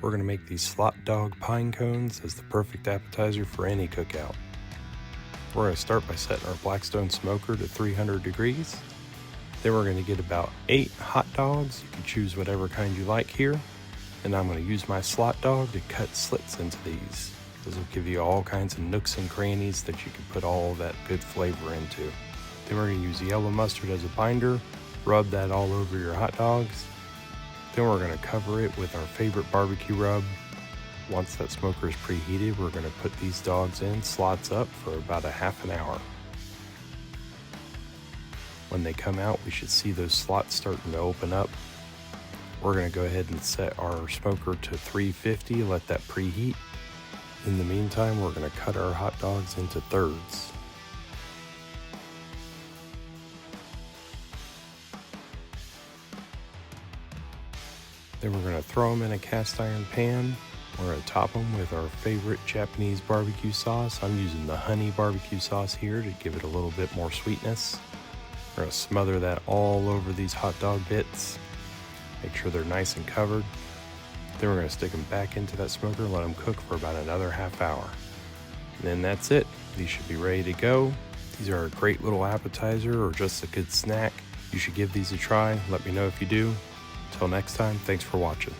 We're going to make these SlotDog pine cones as the perfect appetizer for any cookout. We're going to start by setting our Blackstone smoker to 300 degrees. Then we're going to get about 8 hot dogs. You can choose whatever kind you like here. And I'm going to use my SlotDog to cut slits into these. Those will give you all kinds of nooks and crannies that you can put all that good flavor into. Then we're going to use yellow mustard as a binder. Rub that all over your hot dogs. Then we're going to cover it with our favorite barbecue rub. Once that smoker is preheated, we're going to put these dogs in slots up for about a half an hour. When they come out, we should see those slots starting to open up. We're going to go ahead and set our smoker to 350, let that preheat. In the meantime, we're going to cut our hot dogs into thirds. Then we're going to throw them in a cast iron pan. We're going to top them with our favorite Japanese barbecue sauce. I'm using the honey barbecue sauce here to give it a little bit more sweetness. We're going to smother that all over these hot dog bits. Make sure they're nice and covered. Then we're going to stick them back into that smoker and let them cook for about another half hour. And then that's it. These should be ready to go. These are a great little appetizer or just a good snack. You should give these a try. Let me know if you do. Until next time, thanks for watching.